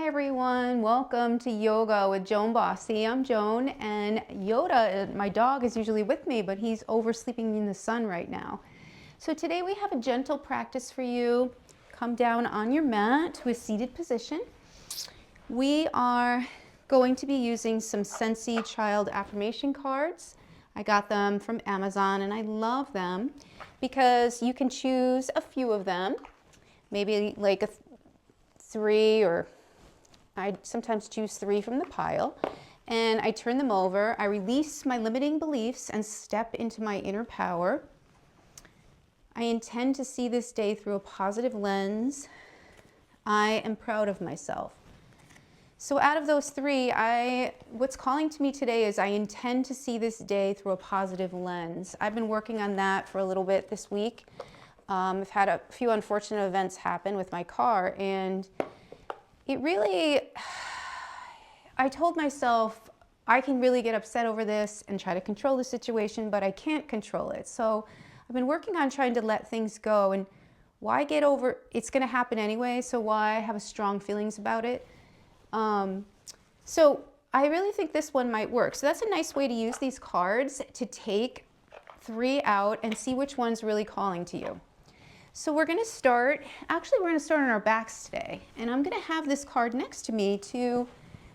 Hi everyone, welcome to Yoga with Joan Bossy. I'm Joan, and Yoda, my dog, is usually with me, but he's oversleeping in the sun right now. So today we have a gentle practice for you. Come down on your mat to a seated position. We are going to be using some Sensi Child affirmation cards. I got them from Amazon and I love them because you can choose a few of them, maybe like a 3, or I sometimes choose 3 from the pile, and I turn them over. I release my limiting beliefs and step into my inner power. I intend to see this day through a positive lens. I am proud of myself. So out of those 3, what's calling to me today is I intend to see this day through a positive lens. I've been working on that for a little bit this week. I've had a few unfortunate events happen with my car, and it really, I told myself I can really get upset over this and try to control the situation, but I can't control it. So I've been working on trying to let things go, and why get over, it's gonna happen anyway, so why have strong feelings about it? So I really think this one might work. So that's a nice way to use these cards, to take 3 out and see which one's really calling to you. So we're going to start, actually we're going to start on our backs today, and I'm going to have this card next to me to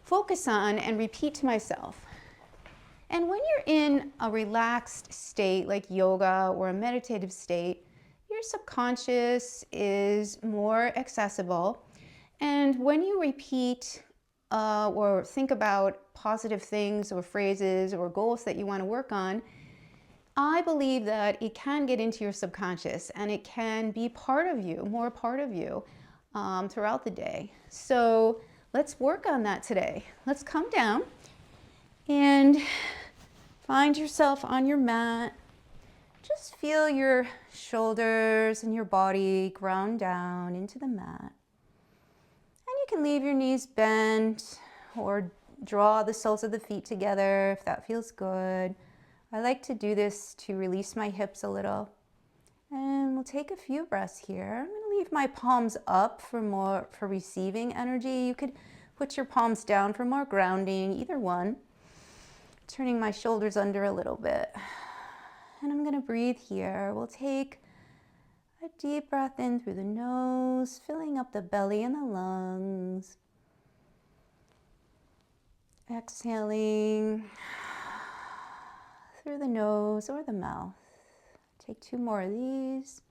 focus on and repeat to myself. And when you're in a relaxed state like yoga or a meditative state, your subconscious is more accessible. And when you repeat or think about positive things or phrases or goals that you want to work on, I believe that it can get into your subconscious and it can be part of you, more part of you throughout the day. So let's work on that today. Let's come down and find yourself on your mat. Just feel your shoulders and your body ground down into the mat. And you can leave your knees bent or draw the soles of the feet together if that feels good. I like to do this to release my hips a little. And we'll take a few breaths here. I'm going to leave my palms up for receiving energy. You could put your palms down for more grounding, either one. Turning my shoulders under a little bit. And I'm going to breathe here. We'll take a deep breath in through the nose, filling up the belly and the lungs. Exhaling through the nose or the mouth. Take 2 more of these.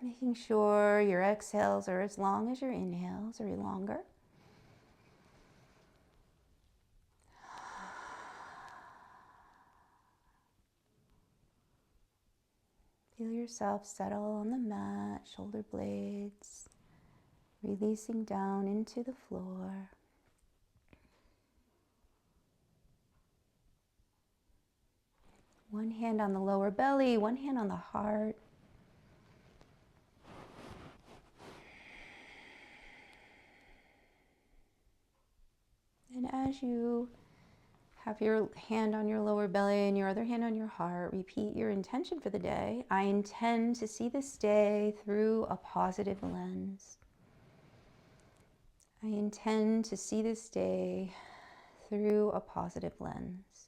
Making sure your exhales are as long as your inhales, or longer. Feel yourself settle on the mat, shoulder blades releasing down into the floor. One hand on the lower belly, one hand on the heart. And as you have your hand on your lower belly and your other hand on your heart, repeat your intention for the day. I intend to see this day through a positive lens. I intend to see this day through a positive lens.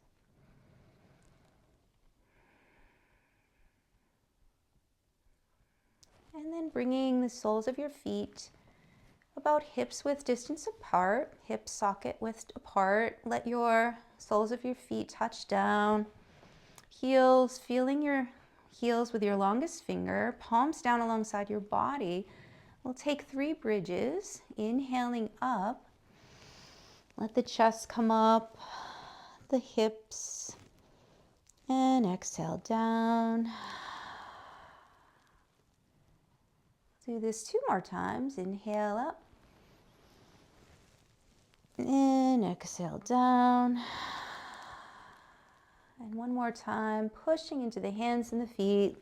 And then bringing the soles of your feet about hips width distance apart, hip socket width apart. Let your soles of your feet touch down. Heels, feeling your heels with your longest finger, palms down alongside your body. We'll take 3 bridges, inhaling up. Let the chest come up, the hips, and exhale down. Do this 2 more times. Inhale up. And exhale down. And one more time, pushing into the hands and the feet.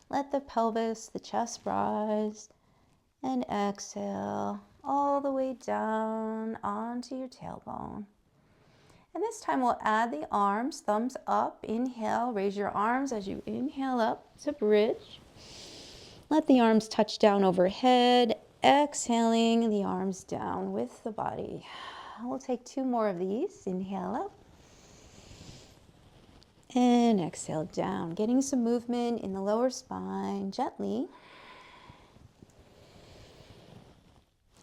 Let the pelvis, the chest rise. And exhale all the way down onto your tailbone. And this time we'll add the arms, thumbs up. Inhale, raise your arms as you inhale up to bridge. Let the arms touch down overhead, exhaling the arms down with the body. We'll take 2 more of these. Inhale up. And exhale down, getting some movement in the lower spine gently.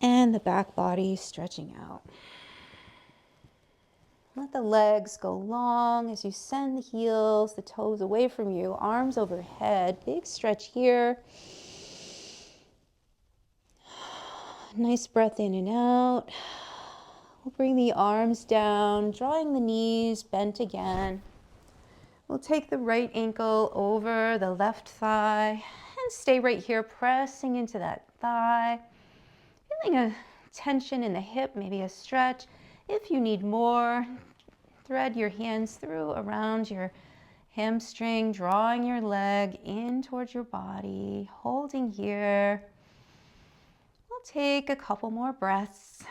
And the back body stretching out. Let the legs go long as you send the heels, the toes away from you, arms overhead. Big stretch here. Nice breath in and out. We'll bring the arms down, drawing the knees bent again. We'll take the right ankle over the left thigh and stay right here, pressing into that thigh. Feeling a tension in the hip, maybe a stretch. If you need more, thread your hands through around your hamstring, drawing your leg in towards your body, holding here. We'll take a couple more breaths,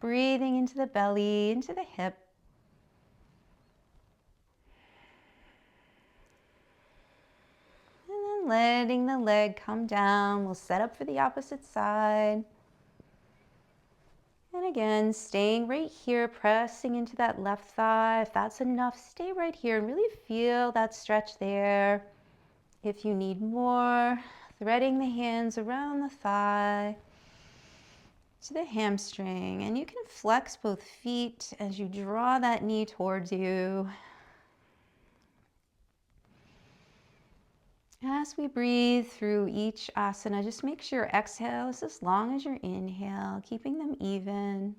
breathing into the belly, into the hip. And then letting the leg come down. We'll set up for the opposite side. And again, staying right here, pressing into that left thigh. If that's enough, stay right here and really feel that stretch there. If you need more, threading the hands around the thigh to the hamstring. And you can flex both feet as you draw that knee towards you. As we breathe through each asana, just make sure your exhale is as long as your inhale, keeping them even.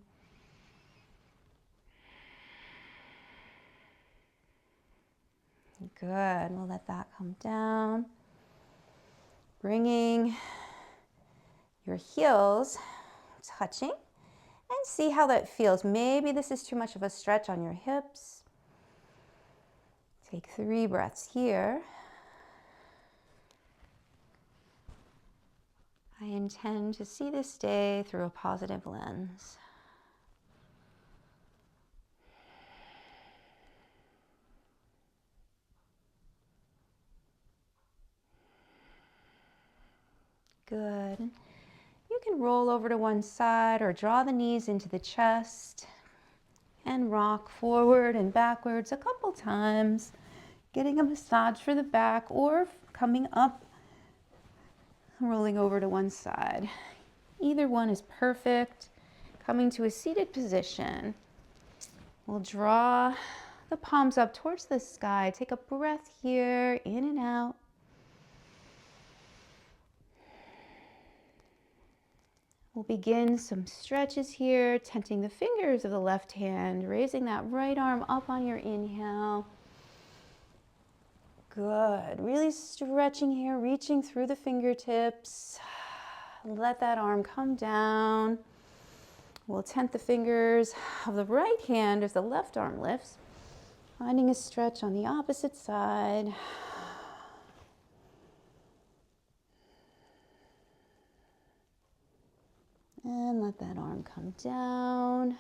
Good. We'll let that come down. Bringing your heels touching and see how that feels. Maybe this is too much of a stretch on your hips. Take 3 breaths here. I intend to see this day through a positive lens. Good. You can roll over to one side or draw the knees into the chest and rock forward and backwards a couple times, getting a massage for the back or coming up, rolling over to one side. Either one is perfect. Coming to a seated position. We'll draw the palms up towards the sky. Take a breath here, in and out. We'll begin some stretches here, tenting the fingers of the left hand, raising that right arm up on your inhale. Good. Really stretching here, reaching through the fingertips. Let that arm come down. We'll tent the fingers of the right hand as the left arm lifts, finding a stretch on the opposite side. And let that arm come down.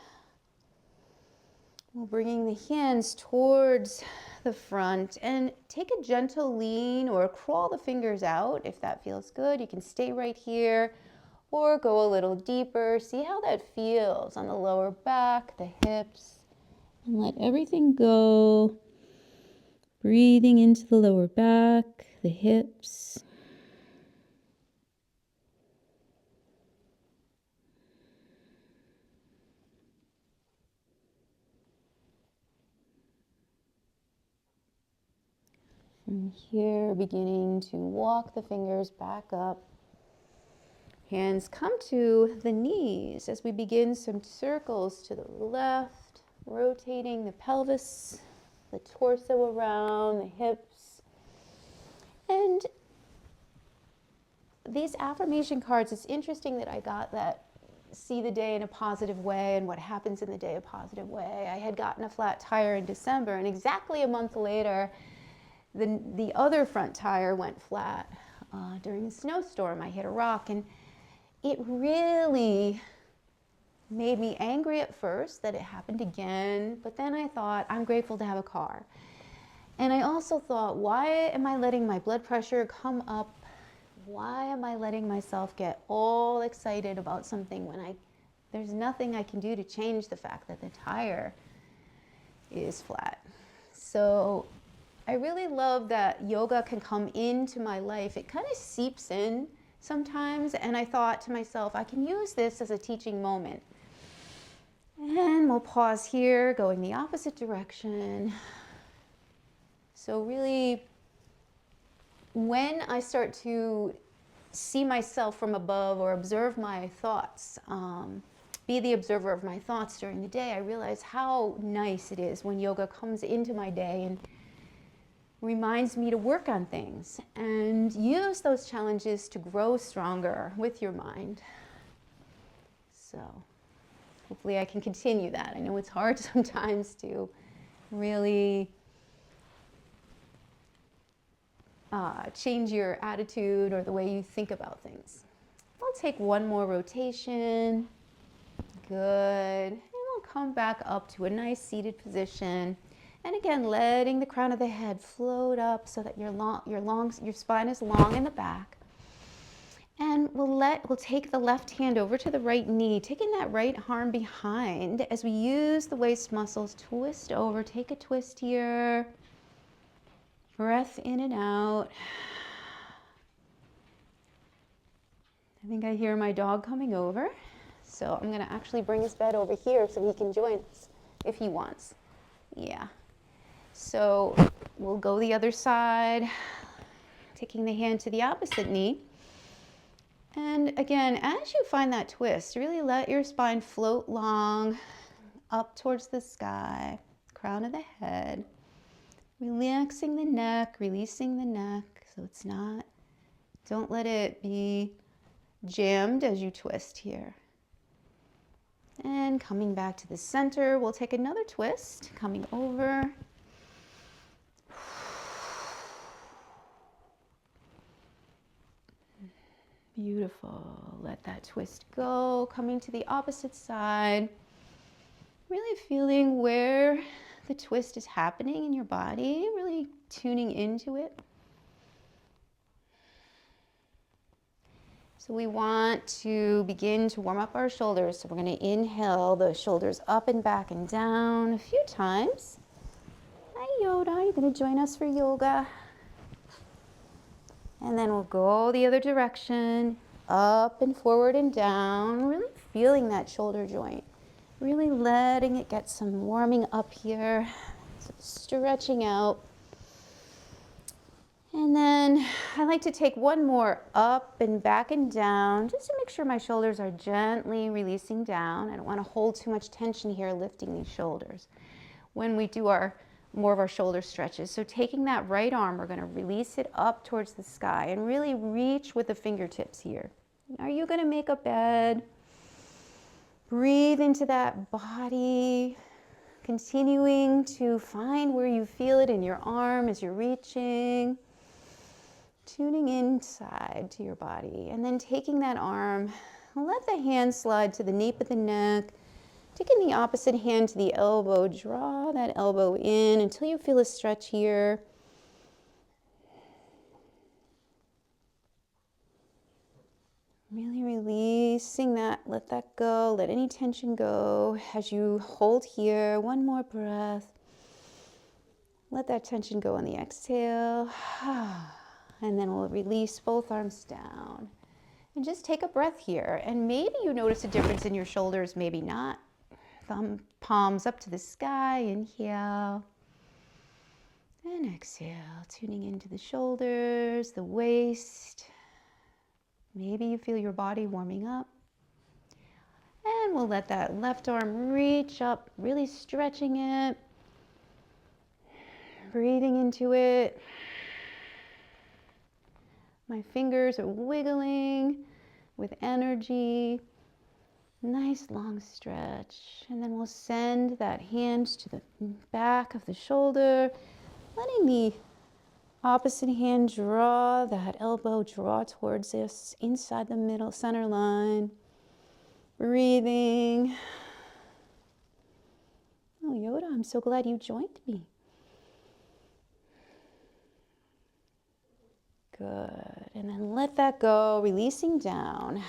We're bringing the hands towards the front and take a gentle lean or crawl the fingers out if that feels good. You can stay right here or go a little deeper. See how that feels on the lower back, the hips, and let everything go. Breathing into the lower back, the hips. From here, beginning to walk the fingers back up. Hands come to the knees as we begin some circles to the left, rotating the pelvis, the torso around, the hips. And these affirmation cards, it's interesting that I got that see the day in a positive way and what happens in the day a positive way. I had gotten a flat tire in December, and exactly a month later, the other front tire went flat during a snowstorm. I hit a rock, and it really made me angry at first that it happened again, but then I thought, I'm grateful to have a car. And I also thought, why am I letting my blood pressure come up Why am I letting myself get all excited about something when there's nothing I can do to change the fact that the tire is flat? So I really love that yoga can come into my life. It kind of seeps in sometimes, and I thought to myself, I can use this as a teaching moment. And we'll pause here, going the opposite direction. So really, when I start to see myself from above or observe my thoughts, be the observer of my thoughts during the day, I realize how nice it is when yoga comes into my day and reminds me to work on things and use those challenges to grow stronger with your mind. So hopefully I can continue that. I know it's hard sometimes to really change your attitude or the way you think about things. I'll take one more rotation. Good. And we'll come back up to a nice seated position. And again, letting the crown of the head float up so that your spine is long in the back. And we'll take the left hand over to the right knee, taking that right arm behind as we use the waist muscles, twist over, take a twist here. Breath in and out. I think I hear my dog coming over. So I'm gonna actually bring his bed over here so he can join us if he wants. Yeah. So we'll go the other side, taking the hand to the opposite knee. And again, as you find that twist, really let your spine float long up towards the sky, crown of the head, relaxing the neck, releasing the neck so it's not, don't let it be jammed as you twist here. And coming back to the center, we'll take another twist, coming over. Beautiful. Let that twist go. Coming to the opposite side. Really feeling where the twist is happening in your body. Really tuning into it. So we want to begin to warm up our shoulders. So we're going to inhale the shoulders up and back and down a few times. Hi Yoda, you're going to join us for yoga. And then we'll go the other direction, up and forward and down, really feeling that shoulder joint. Really letting it get some warming up here, so stretching out. And then I like to take one more up and back and down, just to make sure my shoulders are gently releasing down. I don't want to hold too much tension here, lifting these shoulders when we do more of our shoulder stretches. So taking that right arm, we're going to release it up towards the sky and really reach with the fingertips here. Are you going to make a bed? Breathe into that body, continuing to find where you feel it in your arm as you're reaching, tuning inside to your body, and then taking that arm, let the hand slide to the nape of the neck. Taking the opposite hand to the elbow, draw that elbow in until you feel a stretch here. Really releasing that, let that go, let any tension go as you hold here. One more breath. Let that tension go on the exhale. And then we'll release both arms down. And just take a breath here. And maybe you notice a difference in your shoulders, maybe not. Thumb palms up to the sky, inhale and exhale, tuning into the shoulders, the waist. Maybe you feel your body warming up. And we'll let that left arm reach up, really stretching it, breathing into it. My fingers are wiggling with energy. Nice long stretch, and then we'll send that hand to the back of the shoulder, letting the opposite hand draw that elbow, draw towards us inside the middle center line. Breathing. Oh, Yoda, I'm so glad you joined me. Good. And then let that go, releasing down.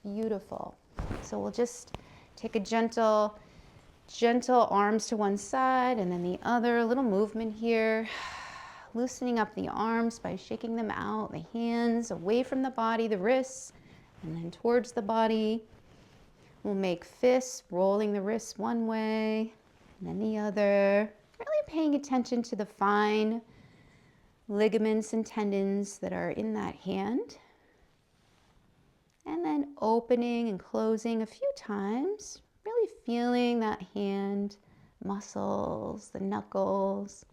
Beautiful. So we'll just take a gentle arms to one side and then the other, a little movement here. Loosening up the arms by shaking them out, the hands away from the body, the wrists, and then towards the body. We'll make fists, rolling the wrists one way, and then the other. Really paying attention to the fine ligaments and tendons that are in that hand. And then opening and closing a few times, really feeling that hand, muscles, the knuckles.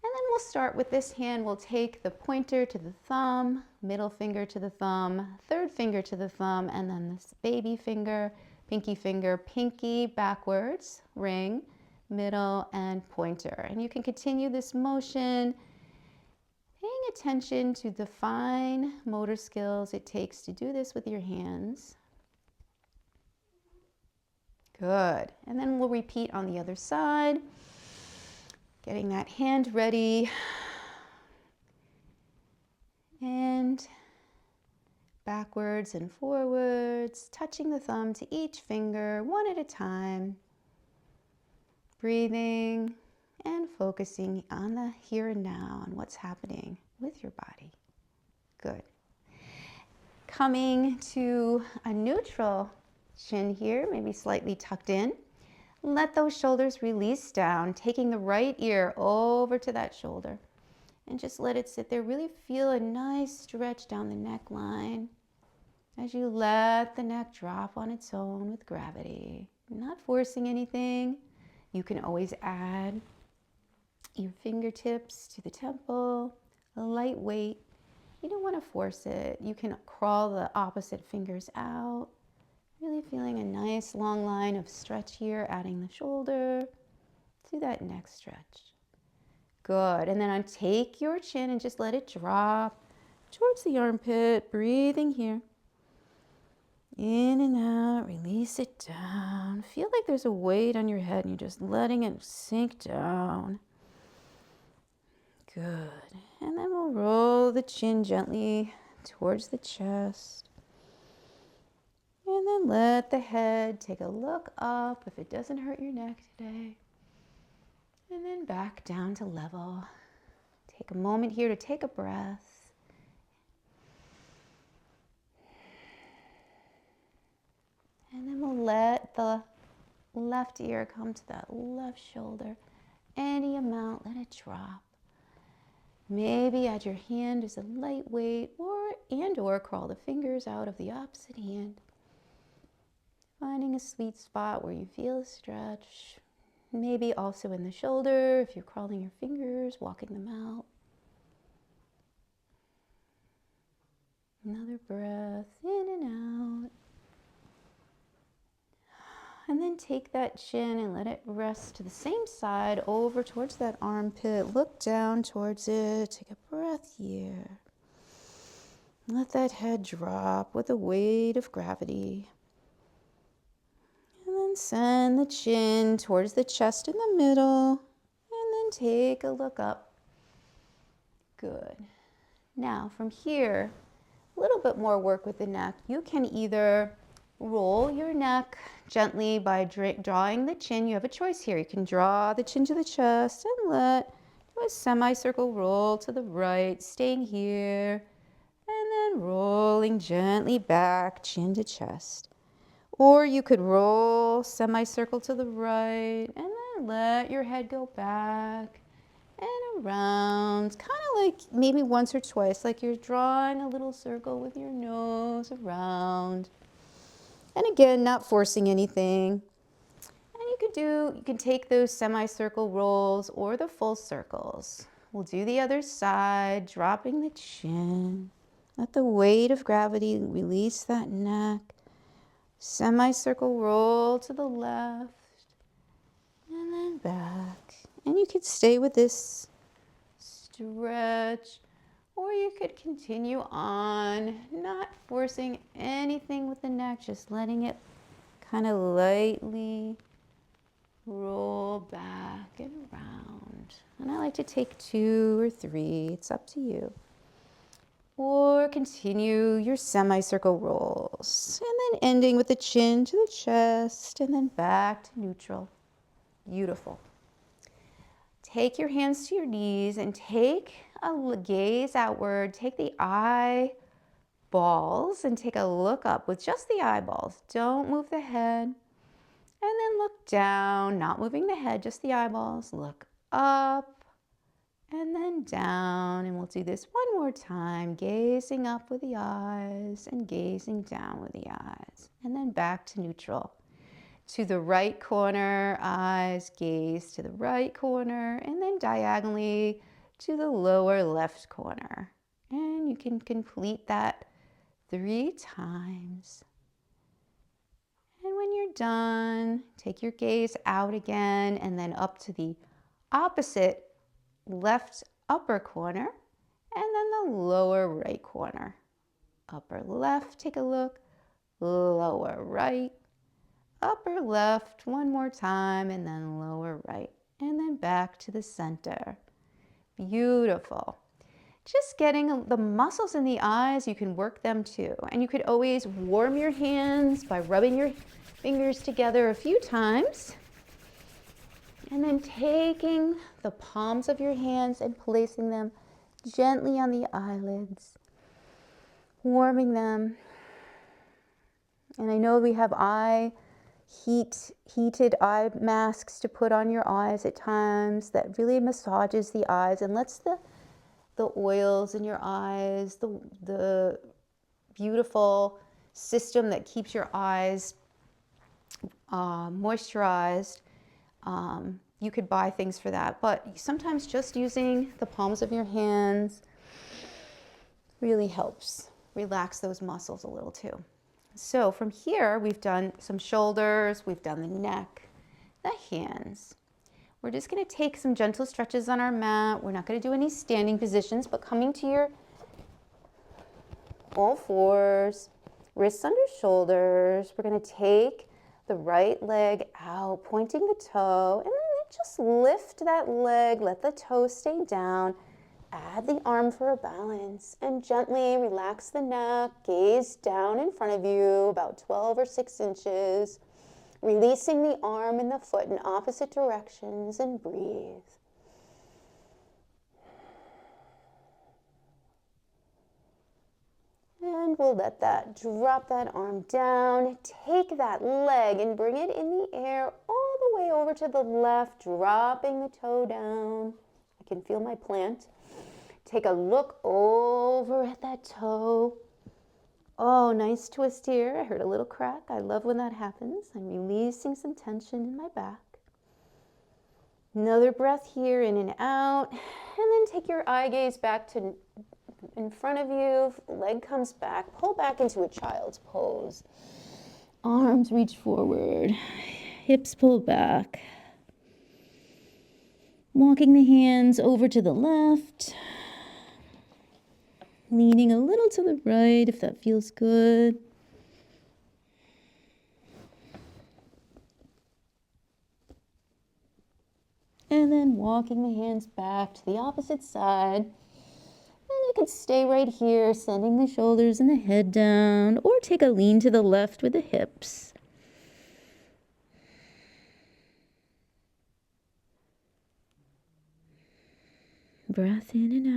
And then we'll start with this hand. We'll take the pointer to the thumb, middle finger to the thumb, third finger to the thumb, and then this baby finger, pinky backwards, ring, middle, and pointer. And you can continue this motion, paying attention to the fine motor skills it takes to do this with your hands. Good. And then we'll repeat on the other side. Getting that hand ready. And backwards and forwards, touching the thumb to each finger, one at a time. Breathing and focusing on the here and now, on what's happening with your body. Good. Coming to a neutral chin here, maybe slightly tucked in. Let those shoulders release down, taking the right ear over to that shoulder. And just let it sit there. Really feel a nice stretch down the neckline as you let the neck drop on its own with gravity. Not forcing anything. You can always add your fingertips to the temple, a light weight. You don't want to force it. You can crawl the opposite fingers out. Really feeling a nice long line of stretch here, adding the shoulder to that neck stretch. Good. And then take your chin and just let it drop towards the armpit, breathing here. In and out, release it down. Feel like there's a weight on your head and you're just letting it sink down. Good. And then we'll roll the chin gently towards the chest. And then let the head take a look up if it doesn't hurt your neck today. And then back down to level. Take a moment here to take a breath. And then we'll let the left ear come to that left shoulder. Any amount, let it drop. Maybe add your hand as a light weight or crawl the fingers out of the opposite hand. Finding a sweet spot where you feel a stretch. Maybe also in the shoulder if you're crawling your fingers, walking them out. Another breath in and out. And then take that chin and let it rest to the same side over towards that armpit. Look down towards it. Take a breath here. Let that head drop with the weight of gravity. And then send the chin towards the chest in the middle. And then take a look up. Good. Now from here, a little bit more work with the neck. You can either roll your neck gently by drawing the chin. You have a choice here. You can draw the chin to the chest and do a semicircle roll to the right, staying here, and then rolling gently back, chin to chest. Or you could roll semicircle to the right and then let your head go back and around, kind of like maybe once or twice, like you're drawing a little circle with your nose around. And again, not forcing anything. And you can take those semicircle rolls or the full circles. We'll do the other side, dropping the chin. Let the weight of gravity release that neck. Semicircle roll to the left and then back. And you could stay with this stretch, or you could continue on, not forcing anything with the neck, just letting it kind of lightly roll back and around. And I like to take 2 or 3, it's up to you. continue your semicircle rolls. And then ending with the chin to the chest and then back to neutral. Beautiful. Take your hands to your knees and take a gaze outward. Take the eyeballs and take a look up with just the eyeballs. Don't move the head. And then look down, not moving the head, just the eyeballs. Look up and then down. And we'll do this one more time, gazing up with the eyes and gazing down with the eyes. And then back to neutral. To the right corner, eyes, gaze to the right corner, and then diagonally to the lower left corner. And you can complete that 3 times. And when you're done, take your gaze out again and then up to the opposite left upper corner and then the lower right corner. Upper left, take a look, lower right, upper left, one more time, and then lower right, and then back to the center. Beautiful. Just getting the muscles in the eyes, you can work them too. And you could always warm your hands by rubbing your fingers together a few times. And then taking the palms of your hands and placing them gently on the eyelids, warming them. And I know we have heated eye masks to put on your eyes at times that really massages the eyes and lets the oils in your eyes, the beautiful system that keeps your eyes moisturized. You could buy things for that, but sometimes just using the palms of your hands really helps relax those muscles a little too. So from here, we've done some shoulders, we've done the neck, the hands. We're just going to take some gentle stretches on our mat. We're not going to do any standing positions, but coming to your all fours, wrists under shoulders. We're going to take the right leg out, pointing the toe, and then just lift that leg, let the toe stay down. Add the arm for a balance and gently relax the neck, gaze down in front of you about 12 or 6 inches, releasing the arm and the foot in opposite directions and breathe. And we'll drop that arm down, take that leg and bring it in the air all the way over to the left, dropping the toe down. I can feel my plant. Take a look over at that toe. Oh, nice twist here. I heard a little crack. I love when that happens. I'm releasing some tension in my back. Another breath here, in and out. And then take your eye gaze back to in front of you. Leg comes back. Pull back into a child's pose. Arms reach forward. Hips pull back. Walking the hands over to the left. Leaning a little to the right if that feels good. And then walking the hands back to the opposite side. And you can stay right here, sending the shoulders and the head down, or take a lean to the left with the hips. Breath in and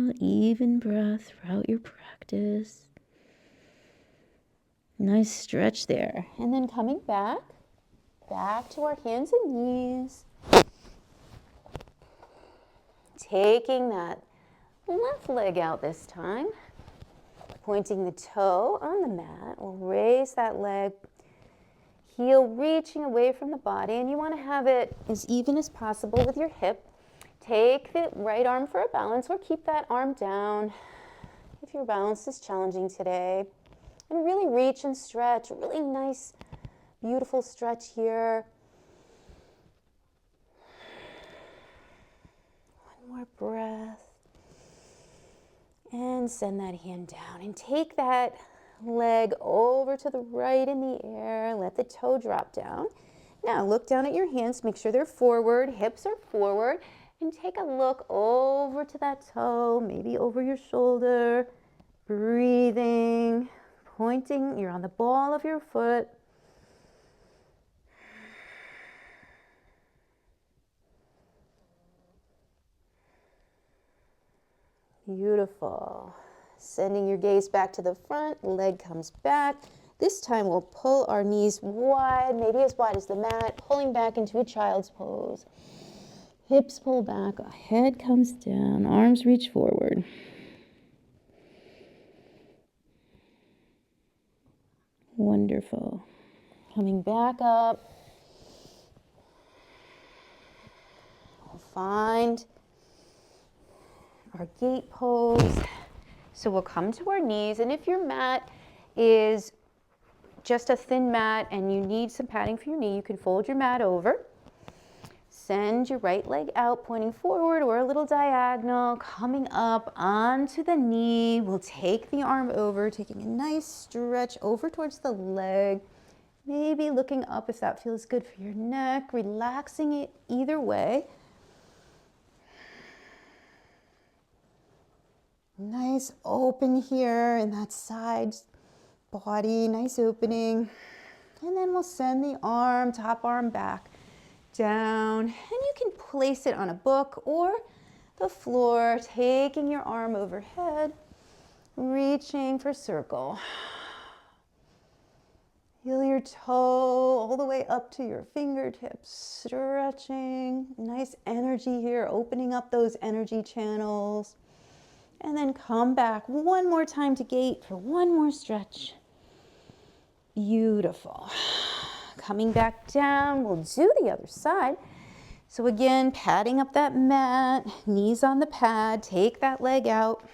out, even breath throughout your practice. Nice stretch there. And then coming back to our hands and knees. Taking that left leg out this time. Pointing the toe on the mat. We'll raise that leg. Heel reaching away from the body. And you want to have it as even as possible with your hip. Take the right arm for a balance or keep that arm down if your balance is challenging today. And really reach and stretch. Really nice, beautiful stretch here. One more breath. And send that hand down. And take that leg over to the right in the air. Let the toe drop down. Now look down at your hands. Make sure they're forward. Hips are forward. And take a look over to that toe, maybe over your shoulder. breathing, pointing, you're on the ball of your foot. Beautiful. Sending your gaze back to the front, leg comes back. This time we'll pull our knees wide, maybe as wide as the mat, pulling back into a child's pose. Hips pull back, head comes down, arms reach forward. Wonderful. Coming back up. We'll find our gate pose. So we'll come to our knees, and if your mat is just a thin mat and you need some padding for your knee, you can fold your mat over. Send your right leg out, pointing forward or a little diagonal, coming up onto the knee. We'll take the arm over, taking a nice stretch over towards the leg. Maybe looking up if that feels good for your neck, relaxing it either way. Nice open here in that side body, nice opening. And then we'll send the arm, top arm back, down. And you can place it on a book or the floor, taking your arm overhead, reaching for circle. Heel your toe all the way up to your fingertips, stretching. Nice energy here, opening up those energy channels. And then come back one more time to gate for one more stretch. Beautiful. Coming back down, we'll do the other side. So again, padding up that mat, knees on the pad, take that leg out.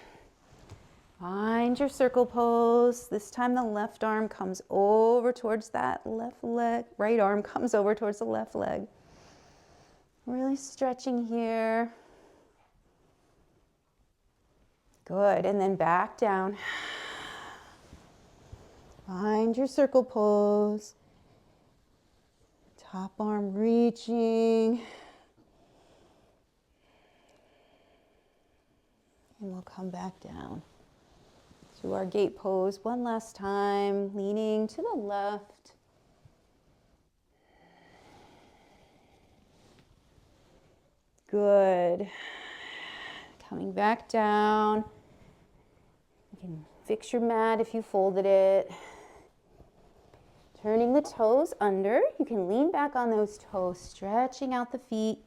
Find your circle pose. This time the left arm comes over towards that left leg. Right arm comes over towards the left leg. Really stretching here. Good, and then back down. Find your circle pose. Top arm reaching. And we'll come back down to our gate pose one last time, leaning to the left. Good. Coming back down. You can fix your mat if you folded it. Turning the toes under. You can lean back on those toes, stretching out the feet.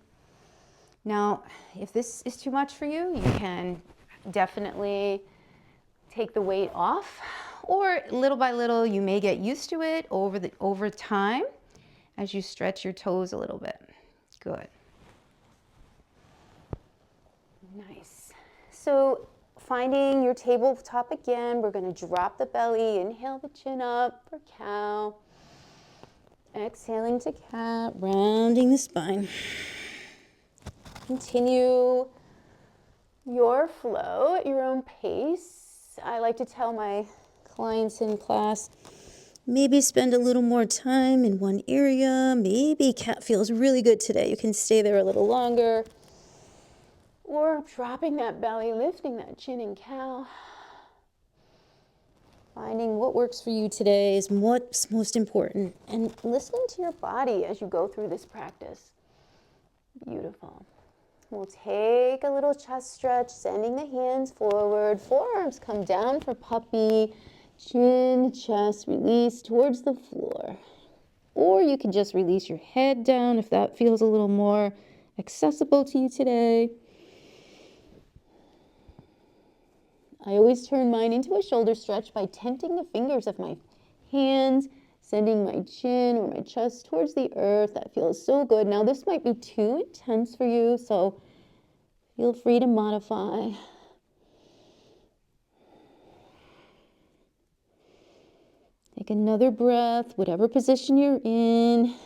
Now, if this is too much for you, you can definitely take the weight off, or little by little, you may get used to it over time as you stretch your toes a little bit. Good. Nice. So finding your tabletop again, we're going to drop the belly, inhale the chin up for cow, exhaling to cat, rounding the spine. Continue your flow at your own pace. I like to tell my clients in class, maybe spend a little more time in one area. Maybe cat feels really good today. You can stay there a little longer. Or dropping that belly, lifting that chin in cow. Finding what works for you today is what's most important. And listening to your body as you go through this practice. Beautiful. We'll take a little chest stretch, sending the hands forward. Forearms come down for puppy. Chin, chest, release towards the floor. Or you can just release your head down if that feels a little more accessible to you today. I always turn mine into a shoulder stretch by tenting the fingers of my hands, sending my chin or my chest towards the earth. That feels so good. Now this might be too intense for you, so feel free to modify. Take another breath, whatever position you're in.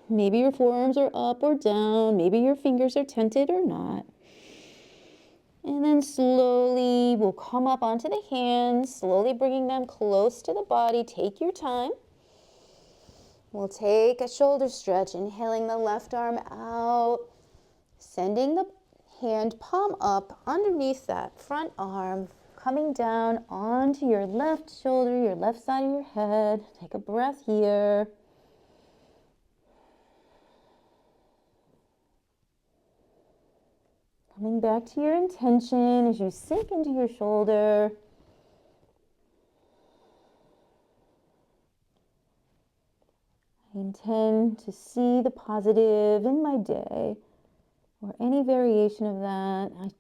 Maybe your forearms are up or down. Maybe your fingers are tented or not. And then slowly we'll come up onto the hands, slowly bringing them close to the body. Take your time. We'll take a shoulder stretch, inhaling the left arm out, sending the hand palm up underneath that front arm, coming down onto your left shoulder, your left side of your head. Take a breath here. Coming back to your intention as you sink into your shoulder. I intend to see the positive in my day, or any variation of that.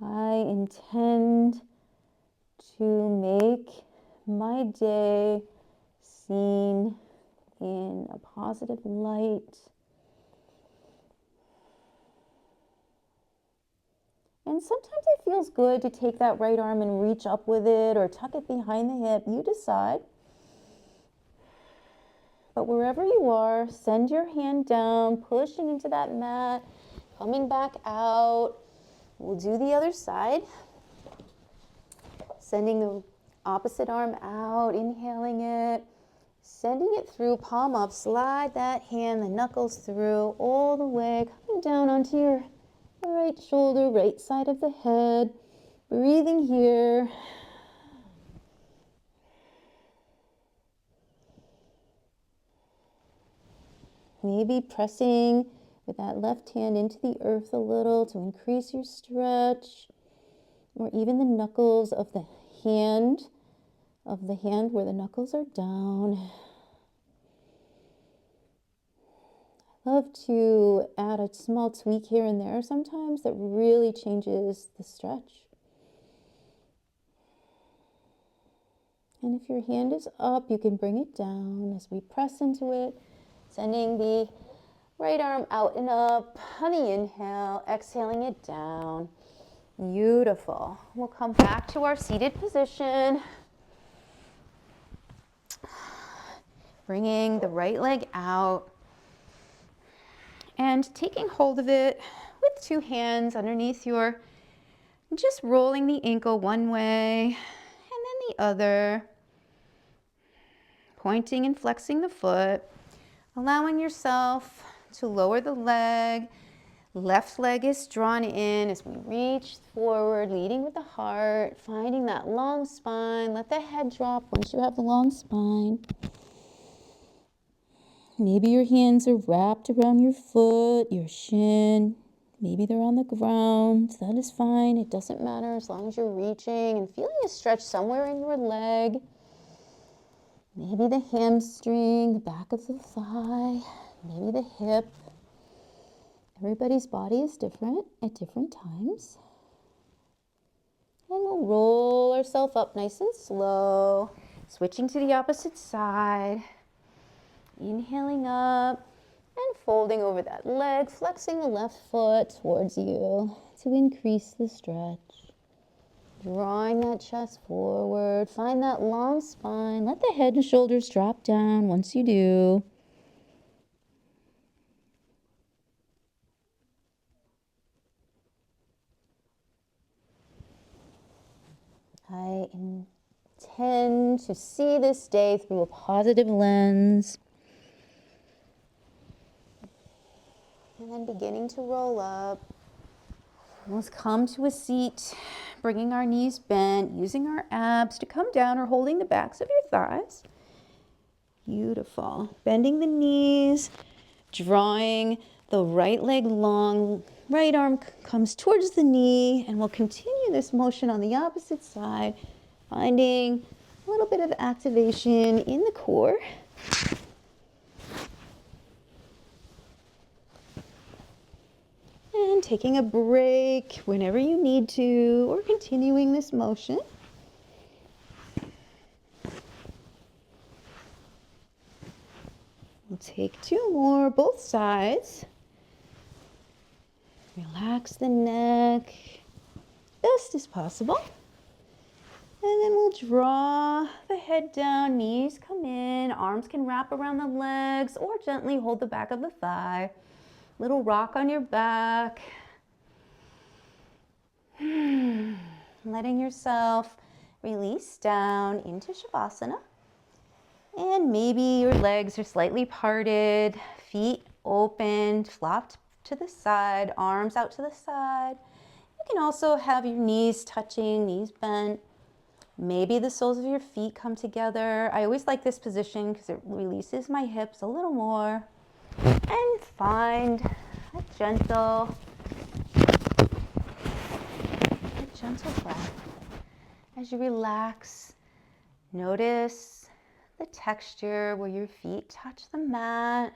I intend to make my day seen in a positive light. And sometimes it feels good to take that right arm and reach up with it or tuck it behind the hip. You decide. But wherever you are, send your hand down, pushing into that mat, coming back out. We'll do the other side. Sending the opposite arm out, inhaling it, sending it through, palm up, slide that hand, the knuckles through, all the way, coming down onto your right shoulder, right side of the head. Breathing here. Maybe pressing with that left hand into the earth a little to increase your stretch, or even the knuckles of the hand where the knuckles are down. I love to add a small tweak here and there sometimes that really changes the stretch. And if your hand is up, you can bring it down as we press into it, sending the right arm out and up on the inhale, exhaling it down. Beautiful. We'll come back to our seated position. Bringing the right leg out and taking hold of it with two hands underneath your, just rolling the ankle one way and then the other. Pointing and flexing the foot, allowing yourself to lower the leg. Left leg is drawn in as we reach forward, leading with the heart, finding that long spine. Let the head drop once you have the long spine. Maybe your hands are wrapped around your foot, your shin. Maybe they're on the ground. That is fine. It doesn't matter as long as you're reaching and feeling a stretch somewhere in your leg. Maybe the hamstring, the back of the thigh, maybe the hip. Everybody's body is different at different times. And we'll roll ourselves up nice and slow, switching to the opposite side. Inhaling up and folding over that leg, flexing the left foot towards you to increase the stretch. Drawing that chest forward, find that long spine. Let the head and shoulders drop down once you do. I intend to see this day through a positive lens. And then beginning to roll up. Let's come to a seat, bringing our knees bent, using our abs to come down or holding the backs of your thighs. Beautiful. Bending the knees, drawing the right leg long, right arm comes towards the knee, and we'll continue this motion on the opposite side, finding a little bit of activation in the core. And taking a break whenever you need to, or continuing this motion. We'll take two more, both sides. Relax the neck best as possible. And then we'll draw the head down, knees come in, arms can wrap around the legs or gently hold the back of the thigh. Little rock on your back. Letting yourself release down into Shavasana. And maybe your legs are slightly parted, feet open, flopped to the side, arms out to the side. You can also have your knees touching, knees bent. Maybe the soles of your feet come together. I always like this position because it releases my hips a little more. And find a gentle breath. As you relax, notice the texture where your feet touch the mat.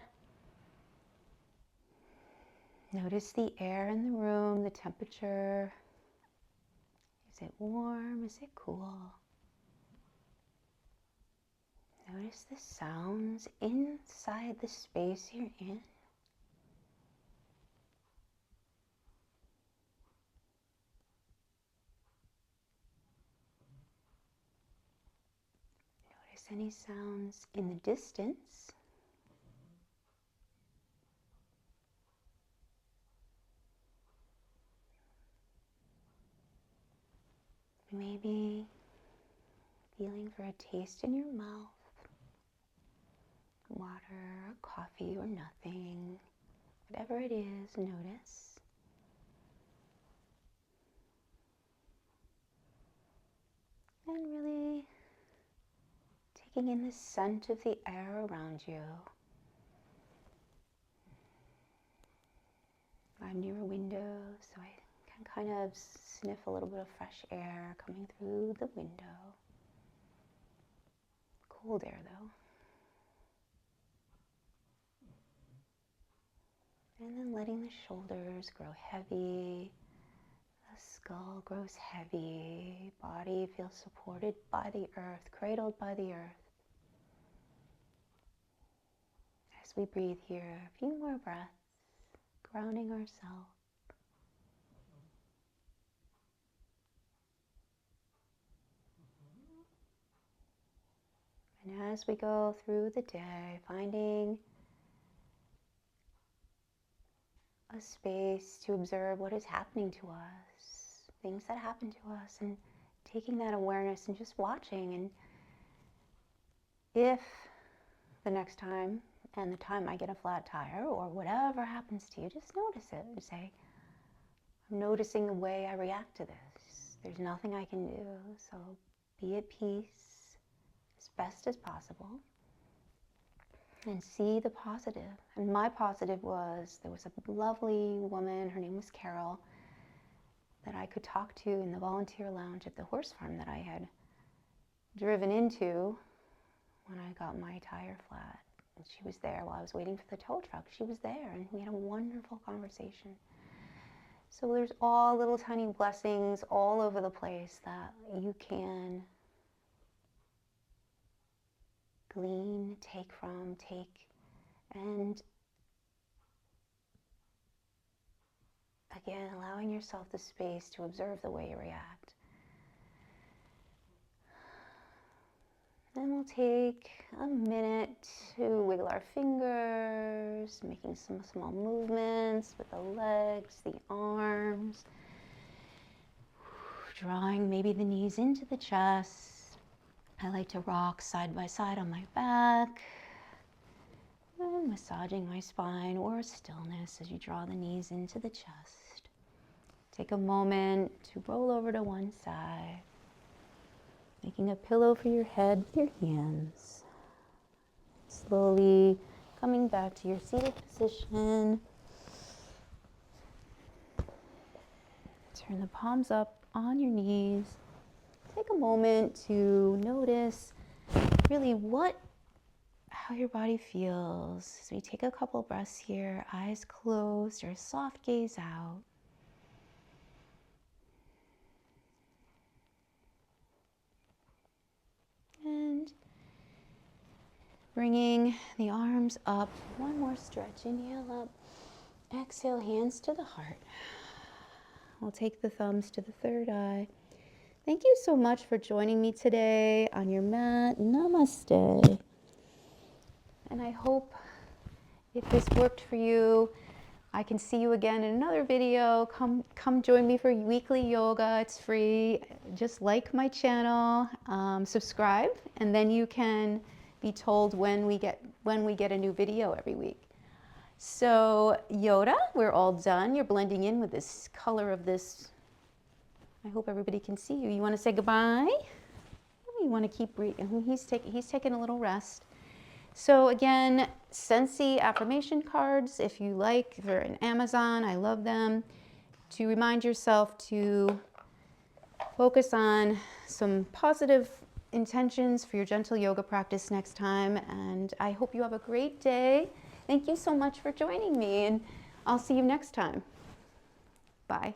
Notice the air in the room, the temperature. Is it warm? Is it cool? Notice the sounds inside the space you're in. Notice any sounds in the distance. Maybe feeling for a taste in your mouth. Water, coffee, or nothing. Whatever it is, notice. And really taking in the scent of the air around you. I'm near a window, so I can kind of sniff a little bit of fresh air coming through the window. Cold air though. And then letting the shoulders grow heavy. The skull grows heavy. Body feels supported by the earth, cradled by the earth. As we breathe here, a few more breaths, grounding ourselves. And as we go through the day, finding a space to observe what is happening to us, things that happen to us, and taking that awareness and just watching. And if the next time and the time I get a flat tire or whatever happens to you, just notice it and say, I'm noticing the way I react to this. There's nothing I can do, so be at peace as best as possible. And see the positive. And my positive was, there was a lovely woman, her name was Carol, that I could talk to in the volunteer lounge at the horse farm that I had driven into when I got my tire flat. And she was there while I was waiting for the tow truck. She was there, and we had a wonderful conversation. So there's all little tiny blessings all over the place that you can glean, take, and again, allowing yourself the space to observe the way you react. Then we'll take a minute to wiggle our fingers, making some small movements with the legs, the arms, drawing maybe the knees into the chest. I like to rock side by side on my back, and massaging my spine or stillness as you draw the knees into the chest. Take a moment to roll over to one side, making a pillow for your head with your hands. Slowly coming back to your seated position. Turn the palms up on your knees. Take a moment to notice really how your body feels. As we take a couple breaths here, eyes closed or soft gaze out. And bringing the arms up, one more stretch, inhale up, exhale, hands to the heart. We'll take the thumbs to the third eye. Thank you so much for joining me today on your mat. Namaste. And I hope if this worked for you, I can see you again in another video. Come join me for weekly yoga. It's free. Just like my channel, subscribe, and then you can be told when we get a new video every week. So Yoda, we're all done. You're blending in with this color of this I hope everybody can see you. You want to say goodbye? You want to keep breathing. He's taking a little rest. So again, Scentsy affirmation cards, if you like, they're in Amazon. I love them. To remind yourself to focus on some positive intentions for your gentle yoga practice next time. And I hope you have a great day. Thank you so much for joining me, and I'll see you next time. Bye.